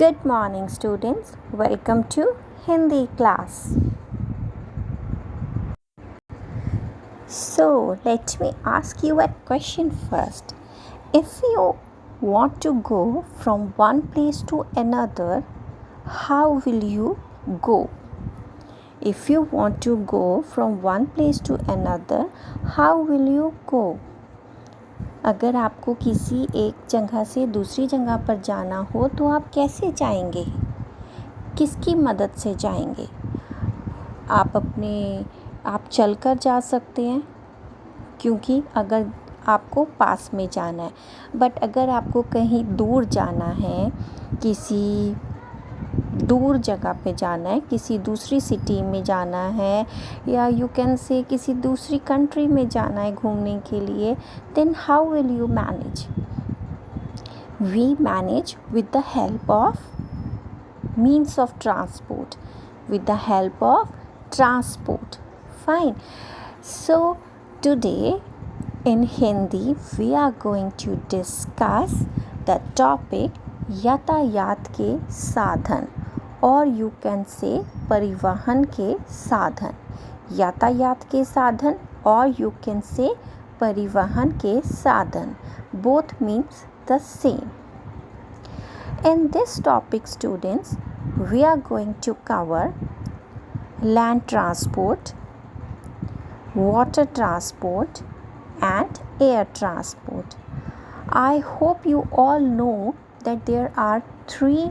Good morning, students. Welcome to Hindi class. So, let me ask you a question first. If you want to go from one place to another, how will you go? If you want to go from one place to another, how will you go? अगर आपको किसी एक जगह से दूसरी जगह पर जाना हो तो आप कैसे जाएंगे? किसकी मदद से जाएंगे? आप चलकर जा सकते हैं क्योंकि अगर आपको पास में जाना है, बट अगर आपको कहीं दूर जाना है, किसी दूर जगह पे जाना है, किसी दूसरी सिटी में जाना है, या यू कैन से किसी दूसरी कंट्री में जाना है घूमने के लिए, then how will you manage? We manage with the help of means of transport, with the help of transport. Fine. So today in Hindi we are going to discuss the topic यातायात के साधन, और you can say परिवहन के साधन. यातायात के साधन और you can say परिवहन के साधन, both means the same. In this topic, students, we are going to cover land transport, water transport and air transport. I hope you all know that there are three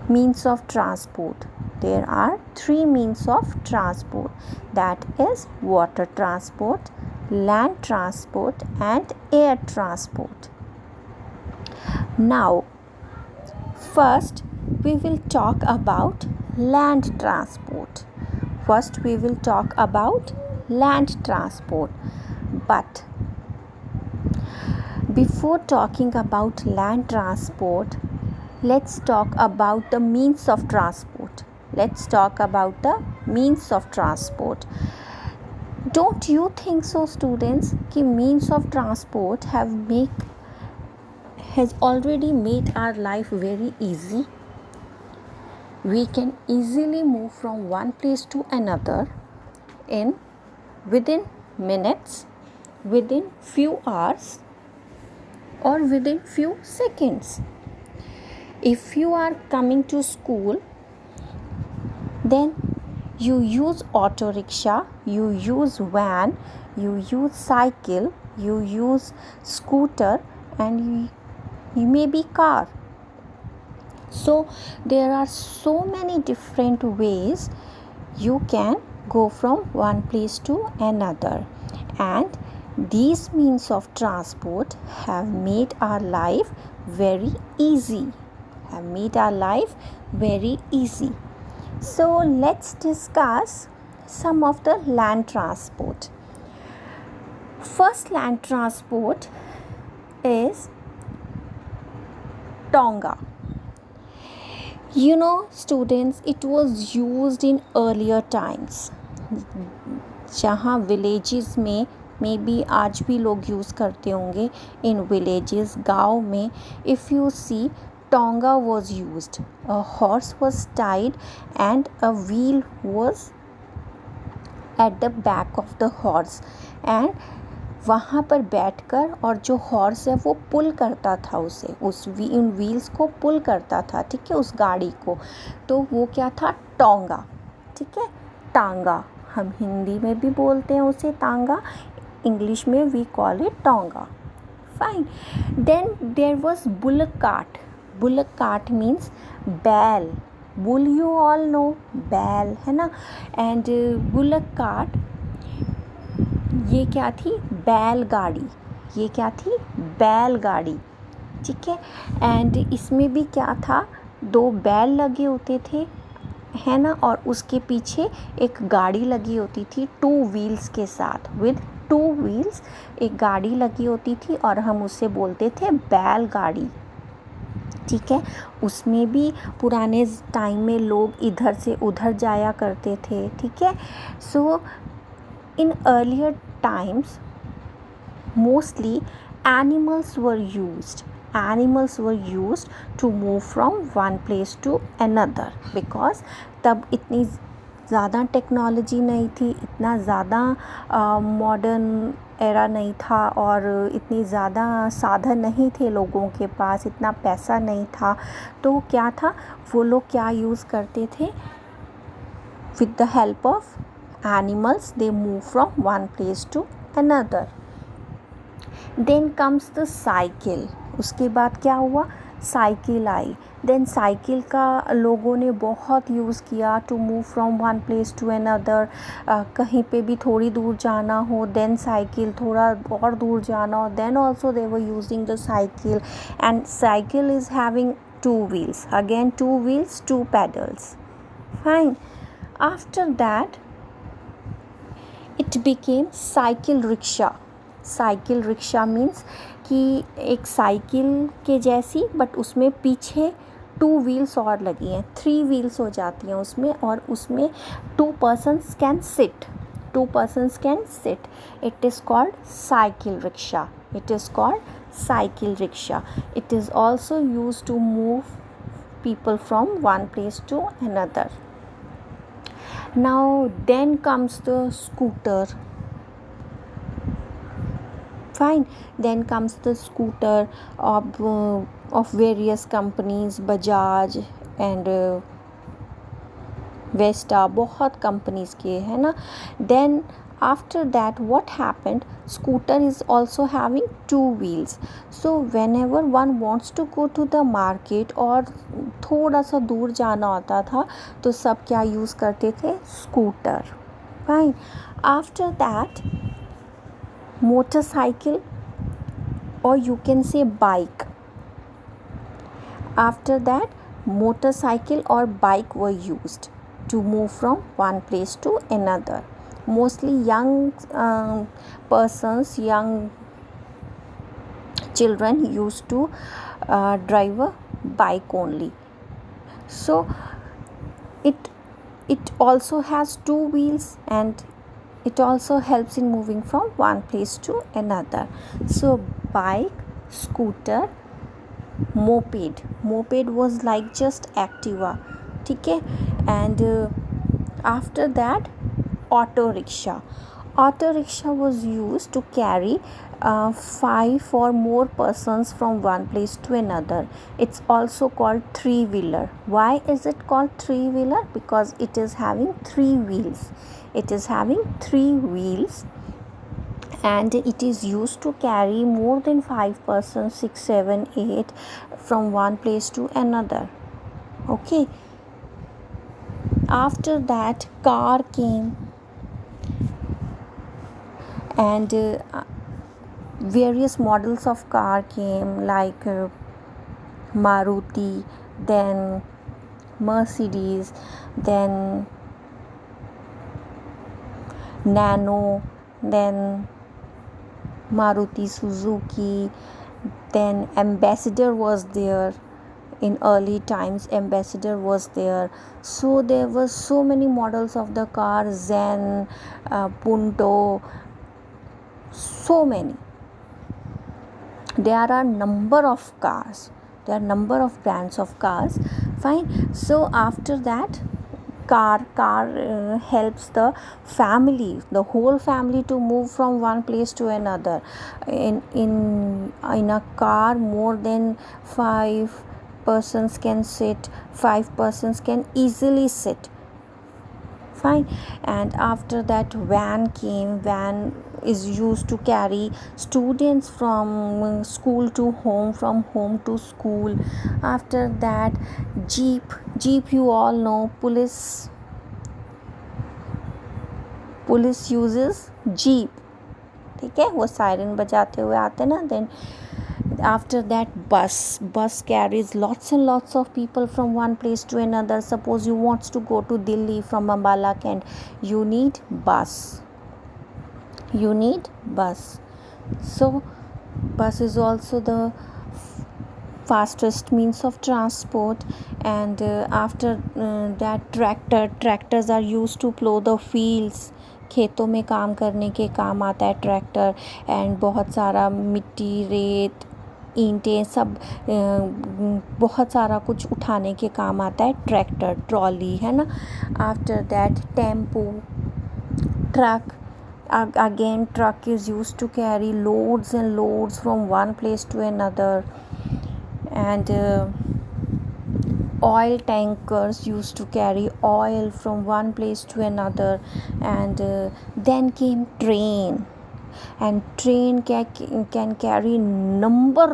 means of transport. There are three means of transport, that is water transport, land transport and air transport. Now, first, we will talk about land transport. But before talking about land transport, let's talk about the means of transport. Don't you think so, students, कि means of transport has already made our life very easy? We can easily move from one place to another within minutes, within few hours, or within few seconds. If you are coming to school, then you use auto rickshaw, you use van, you use cycle, you use scooter, and you may be car. So there are so many different ways you can go from one place to another, and these means of transport have made our life very easy. So let's discuss some of the land transport. First land transport is Tonga. You know, students, it was used in earlier times. जहाँ villages में maybe आज भी लोग use करते होंगे. In villages, गाँव में, if you see, Tonga was used. A horse was tied and a wheel was at the back of the horse, and वहाँ पर बैठकर, और जो हॉर्स है वो पुल करता था उन व्हील्स को पुल करता था, ठीक है, उस गाड़ी को. तो वो क्या था? टोंगा. ठीक है, टांगा. हम हिंदी में भी बोलते हैं उसे तांगा, इंग्लिश में we call it tonga. Fine. Then there was bullock cart. Bullock cart means बैल. बुल यू ऑल नो, बैल है ना. एंड बुलक कार्ट, ये क्या थी? बैलगाड़ी. ठीक है. एंड इसमें भी क्या था? दो बैल लगे होते थे, है ना, और उसके पीछे एक गाड़ी लगी होती थी 2 व्हील्स के साथ. विद 2 व्हील्स एक गाड़ी लगी होती थी और हम उसे बोलते थे बैलगाड़ी. ठीक है. उसमें भी पुराने टाइम में लोग इधर से उधर जाया करते थे. ठीक है. सो in earlier times, mostly animals were used. animals were used to move from one place to another, because तब इतनी ज़्यादा टेक्नोलॉजी नहीं थी, इतना ज़्यादा मॉडर्न एरा नहीं था, और इतनी ज़्यादा साधन नहीं थे लोगों के पास, इतना पैसा नहीं था। तो क्या था, वो लोग क्या यूज़ करते थे, with the help of animals they move from one place to another. Then comes the cycle. उसके बाद क्या हुआ, साइकिल आई। देन साइकिल का लोगों ने बहुत यूज़ किया to move from one place to another. कहीं पे भी थोड़ी दूर जाना हो, देन साइकिल, थोड़ा और दूर जाना हो, then also they were using the cycle. And cycle is having two wheels, again two wheels, two pedals, fine. After that it became cycle rickshaw. Cycle rickshaw means कि एक साइकिल के जैसी, but उसमें पीछे टू व्हील्स और लगी हैं, three wheels हो जाती हैं उसमें, और उसमें two persons can sit, two persons can sit. It is called cycle rickshaw, it is called cycle rickshaw. It is also use to move people from one place to another. Now then comes the scooter. Fine, then comes the scooter of various companies, Bajaj and Vesta, बहुत companies के है ना। Then after that what happened, scooter is also having two wheels. So whenever one wants to go to the market और थोड़ा सा दूर जाना होता था, तो सब क्या यूज़ करते थे, scooter. Fine. After that motorcycle, or you can say bike. After that motorcycle or bike were used to move from one place to another. Mostly young persons, young children used to drive a bike only. So it also has two wheels, and it also helps in moving from one place to another. So bike, scooter, moped. Moped was like just Activa, ठीक है। And after that auto rickshaw. Auto rickshaw was used to carry 5 or more persons from one place to another. It's also called three-wheeler. Why is it called three-wheeler? Because it is having three wheels. It is having three wheels, and it is used to carry more than 5 persons, 6, 7, 8 from one place to another. Okay. After that car came, and various models of car came, like Maruti, then Mercedes, then Nano, then Maruti Suzuki, then Ambassador was there. In early times Ambassador was there. So there were so many models of the car, Zen, Punto, so many. There are number of cars, there are number of brands of cars. Fine. So after that car helps the family, the whole family, to move from one place to another. In a car more than 5 persons can sit, 5 persons can easily sit. Fine. And after that van came. Van is used to carry students from school to home, from home to school. After that jeep you all know, police uses jeep, ठीक है, वो siren बजाते हुए आते ना। Then after that bus carries lots and lots of people from one place to another. Suppose you want to go to Delhi from Ambala Kent, you need bus. So bus is also the fastest means of transport. And after that tractors are used to plow the fields. खेतों में काम करने के काम आता है tractor, and बहुत सारा मिट्टी, रेत, ईंटें सब बहुत सारा कुछ उठाने के काम आता है, ट्रैक्टर, ट्रॉली, है ना। After that tempo, truck, again truck is used to carry loads and loads from one place to another, and oil tankers used to carry oil from one place to another, and then came train, and train can carry number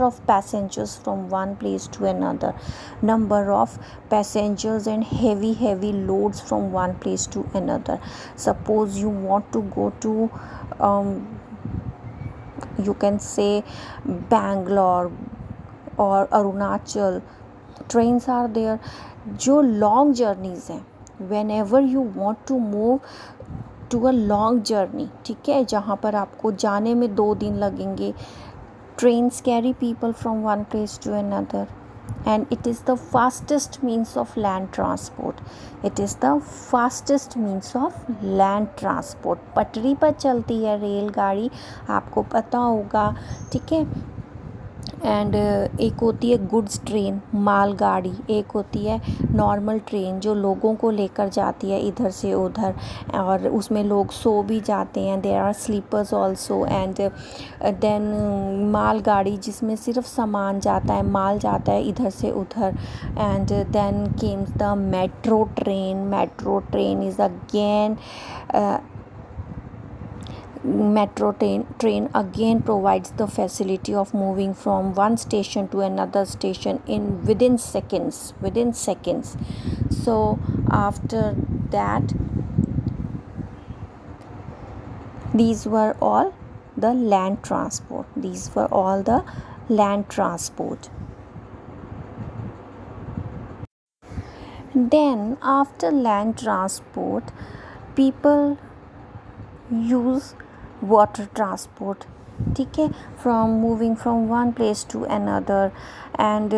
of passengers from one place to another, number of passengers and heavy loads from one place to another. Suppose you want to go to you can say Bangalore or Arunachal, trains are there. जो long journeys हैं, whenever you want to move to a long journey, ठीक है, जहाँ पर आपको जाने में 2 दिन लगेंगे, trains carry people from one place to another, and it is the fastest means of land transport. It is the fastest means of land transport. पटरी पर चलती है रेलगाड़ी, आपको पता होगा, ठीक है। एंड एक होती है गुड्स ट्रेन, मालगाड़ी, एक होती है नॉर्मल ट्रेन जो लोगों को लेकर जाती है इधर से उधर, और उसमें लोग सो भी जाते हैं, there are sleepers also. And then मालगाड़ी जिसमें सिर्फ सामान जाता है, माल जाता है इधर से उधर। And then comes the metro train. Metro train is again Metro train again provides the facility of moving from one station to another station within seconds. So after that, these were all the land transport. Then after land transport, people use water transport, ठीक है, moving from one place to another. and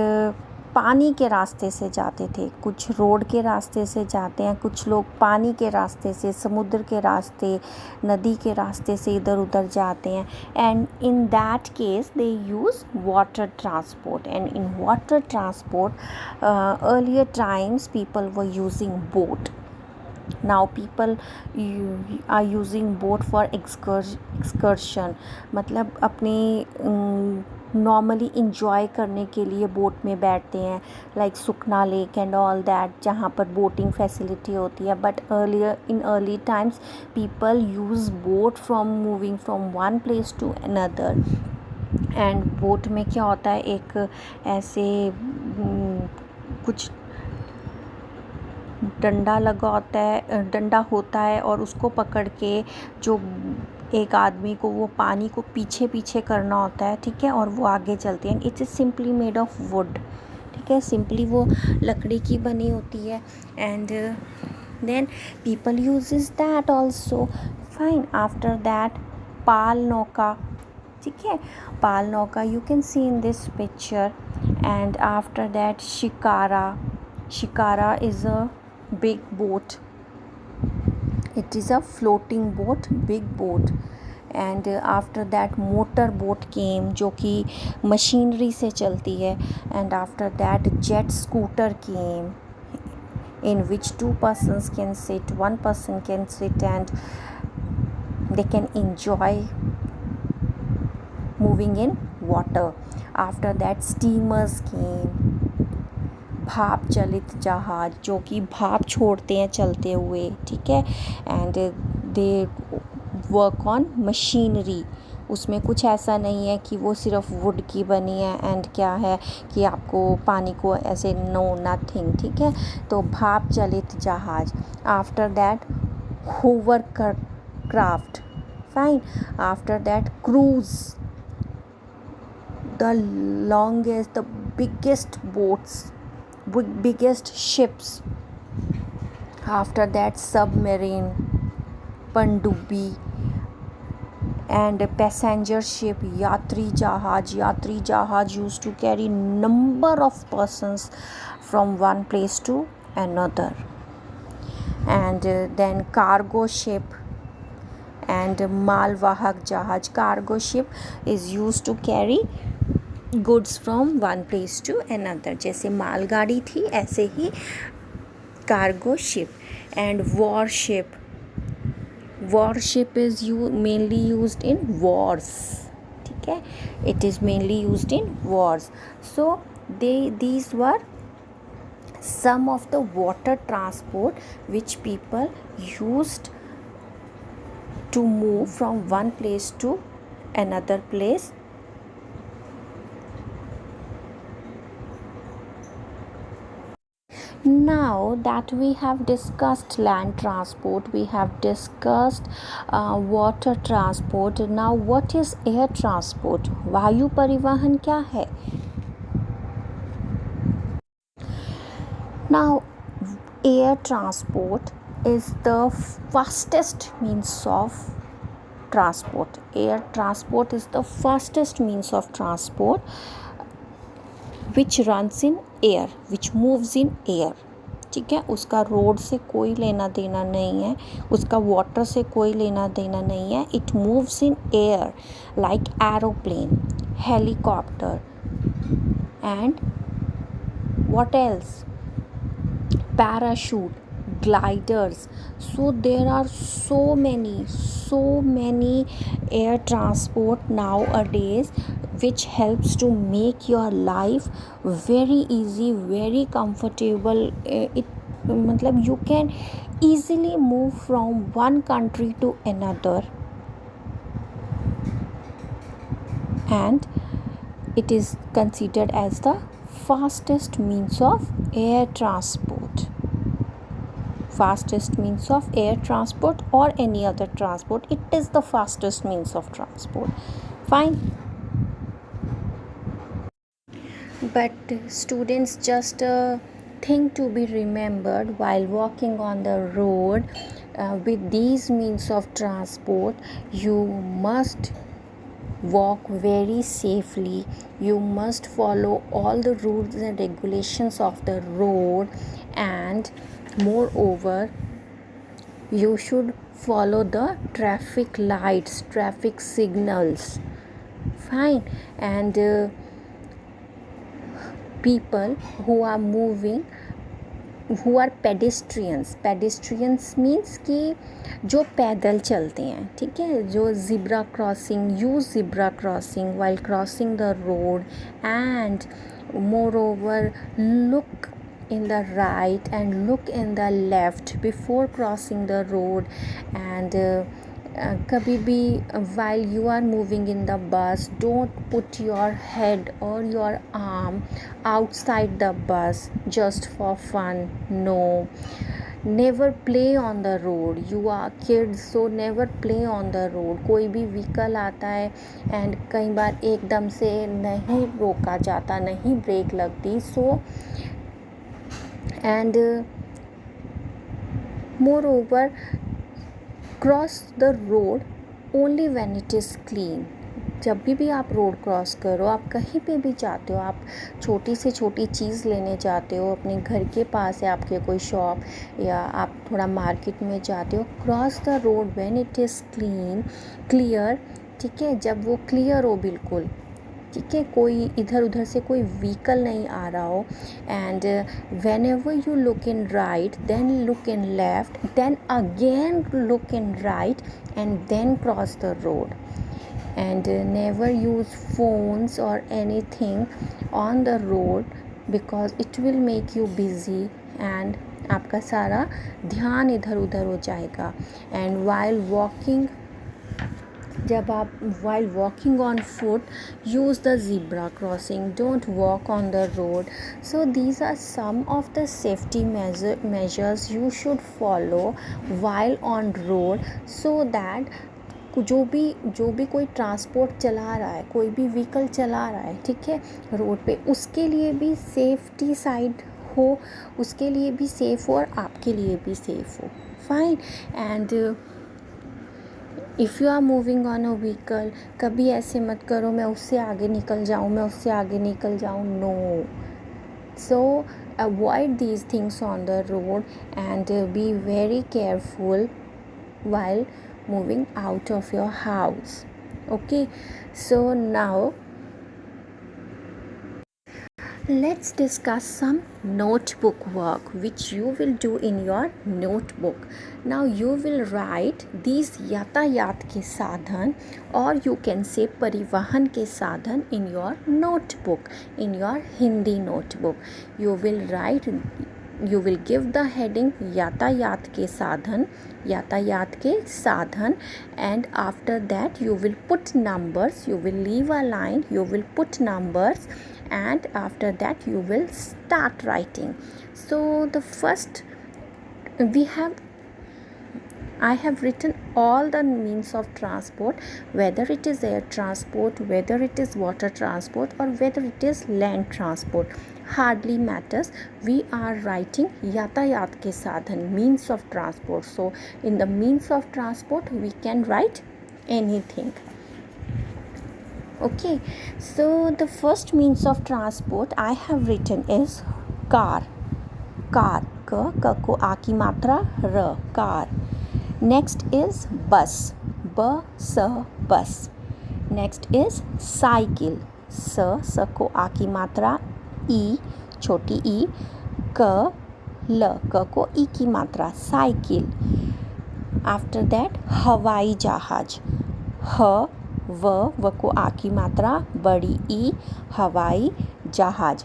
पानी के रास्ते से जाते थे, कुछ road के रास्ते से जाते हैं, कुछ लोग पानी के रास्ते से, समुद्र के रास्ते, नदी के रास्ते से इधर उधर जाते हैं। And in that case they use water transport. And in water transport earlier times people were using boat. Now people are using boat for excursion, मतलब अपने नॉर्मली इंजॉय करने के लिए बोट में बैठते हैं, like Sukhna lake and all that, जहाँ पर बोटिंग फैसिलिटी होती है. But early times people use boat from moving from one place to another. And boat में क्या होता है, एक ऐसे कुछ डंडा लगा होता है, डंडा होता है, और उसको पकड़ के जो एक आदमी को वो पानी को पीछे पीछे करना होता है, ठीक है, और वो आगे चलती है. It is simply made of wood, ठीक है, सिंपली वो लकड़ी की बनी होती है. And then people uses that also. Fine. After that पाल नौका, ठीक है, पाल नौका you can see in this picture. And after that shikara is a big boat. It is a floating boat, big boat. And after that motor boat came, जो कि machinery से चलती है. And after that jet scooter came, in which 2 persons can sit, 1 person can sit, and they can enjoy moving in water. After that steamers came, भाप चलित जहाज, जो कि भाप छोड़ते हैं चलते हुए, ठीक है. And they work on machinery. उसमें कुछ ऐसा नहीं है कि वो सिर्फ वुड की बनी है एंड क्या है कि आपको पानी को ऐसे, नो नथिंग, ठीक है. तो भाप चलित जहाज. After that hovercraft. Fine. After that cruise, the longest, the biggest boats, biggest ships. After that submarine, pandubi, and passenger ship, yatri jahaj used to carry number of persons from one place to another. And then cargo ship, And malvahak jahaj, cargo ship, is used to carry goods from one place to another. जैसे मालगाड़ी थी ऐसे ही cargo ship. And warship, warship is mainly used in wars. ठीक है, it is mainly used in wars. So these were some of the water transport which people used to move from one place to another place. Now that we have discussed land transport, we have discussed water transport. Now what is air transport? वायु परिवहन क्या है? Now air transport is the fastest means of transport. Air transport is the fastest means of transport which runs in air, which moves in air. ठीक है, उसका road से कोई लेना देना नहीं है, उसका वाटर से कोई लेना देना नहीं है. It moves in air like aeroplane, helicopter and what else, parachute, gliders. So there are so many air transport nowadays which helps to make your life very easy, very comfortable. It मतलब you can easily move from one country to another, and it is considered as the fastest means of air transport. Fastest means of air transport or any other transport, it is the fastest means of transport. Fine. But students, just a thing to be remembered while walking on the road with these means of transport, you must walk very safely. You must follow all the rules and regulations of the road, and moreover you should follow the traffic lights, traffic signals. Fine. And people who are moving, who are pedestrians means कि जो पैदल चलते हैं, ठीक है, जो zebra crossing, use zebra crossing while crossing the road, and moreover look in the right and look in the left before crossing the road. And कभी भी while you are moving in the bus, don't put your head or your arm outside the bus just for fun. No. Never play on the road. You are kids, so never play on the road. कोई भी vehicle आता है and कई बार एकदम से नहीं रोका जाता, नहीं ब्रेक लगती. So and moreover cross the road only when it is clean. जब भी आप रोड क्रॉस करो, आप कहीं पे भी जाते हो, आप छोटी से छोटी चीज़ लेने जाते हो, अपने घर के पास है आपके कोई शॉप, या आप थोड़ा मार्केट में जाते हो, cross the road when it is clear. ठीक है, जब वो क्लियर हो बिल्कुल, ठीक है, कोई इधर उधर से कोई व्हीकल नहीं आ रहा हो. And whenever you look in right, then look in left, then again look in right, and then cross the road. And never use phones or anything on the road because it will make you busy and आपका सारा ध्यान इधर उधर हो जाएगा. And while walking, जब आप while walking on foot, use the zebra crossing, don't walk on the road. So these are some of the safety measures you should follow while on road, so that जो भी कोई transport चला रहा है, कोई भी व्हीकल चला रहा है, ठीक है, रोड पे, उसके लिए भी सेफ्टी साइड हो, उसके लिए भी सेफ़ हो और आपके लिए भी सेफ़ हो. Fine. And if you are moving on a vehicle, कभी ऐसे मत करो मैं उससे आगे निकल जाऊँ, मैं उससे आगे निकल जाऊँ. No. So avoid these things on the road and be very careful while moving out of your house. Okay, so now let's discuss some notebook work which you will do in your notebook. Now you will write these यातायात के साधन or you can say परिवहन के साधन in your notebook, in your Hindi notebook. You will write, you will give the heading यातायात के साधन and after that you will put numbers, you will leave a line, you will put numbers and after that you will start writing. So the first I have written all the means of transport, whether it is air transport, whether it is water transport or whether it is land transport, hardly matters. We are writing यातायात के साधन, means of transport. So in the means of transport we can write anything. Okay, so the first means of transport I have written is car. Car, ka ko a की मात्रा र, car. Next is bus, bus. Next is cycle, sa को a की मात्रा e, छोटी e, ka को e की मात्रा, cycle. After that हवाई जहाज, व को आ की मात्रा बड़ी ई, हवाई जहाज,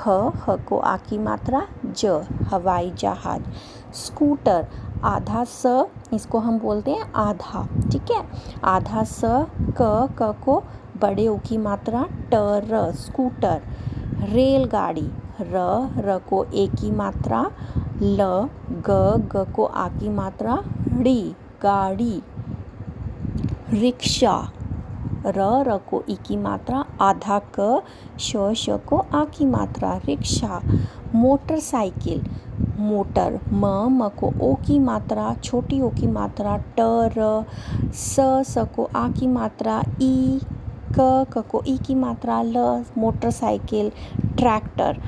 ह को आ की मात्रा ज, हवाई जहाज. स्कूटर, आधा स, इसको हम बोलते हैं आधा, ठीक है, आधा स, क को बड़े ओ की मात्रा ट र, स्कूटर. रेलगाड़ी, र को ए की मात्रा ल, ग को आ की मात्रा ड़ी, गाड़ी. रिक्शा, र को ई की मात्रा आधा क, श को आ की मात्रा, रिक्शा. मोटरसाइकिल, मोटर, म को ओ की मात्रा, छोटी ओ की मात्रा ट र, स को आ की मात्रा ई, क को ई की मात्रा ल, मोटरसाइकिल. ट्रैक्टर,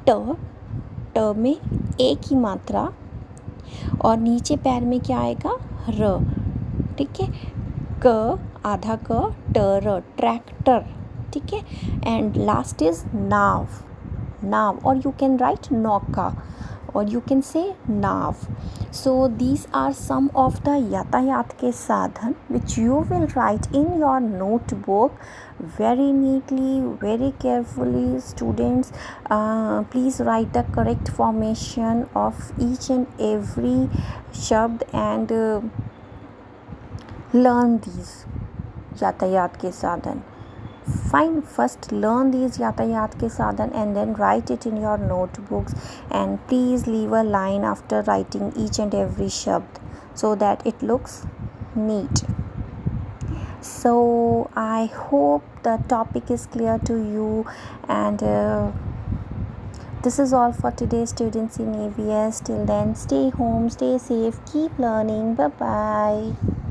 ट में ए की मात्रा और नीचे पैर में क्या आएगा, र, ठीक है, क आधा क, ट र, ट्रैक्टर, ठीक है. एंड लास्ट इज नाव और यू कैन राइट नौका or you can say nav. So these are some of the यातायात के साधन which you will write in your notebook very neatly, very carefully. Students, please write the correct formation of each and every शब्द and learn these यातायात के साधन. Fine, first learn these यातायात के साधन and then write it in your notebooks and please leave a line after writing each and every shabd so that it looks neat. So I hope the topic is clear to you and this is all for today, students in AVS. Till then, stay home, stay safe, keep learning. Bye bye.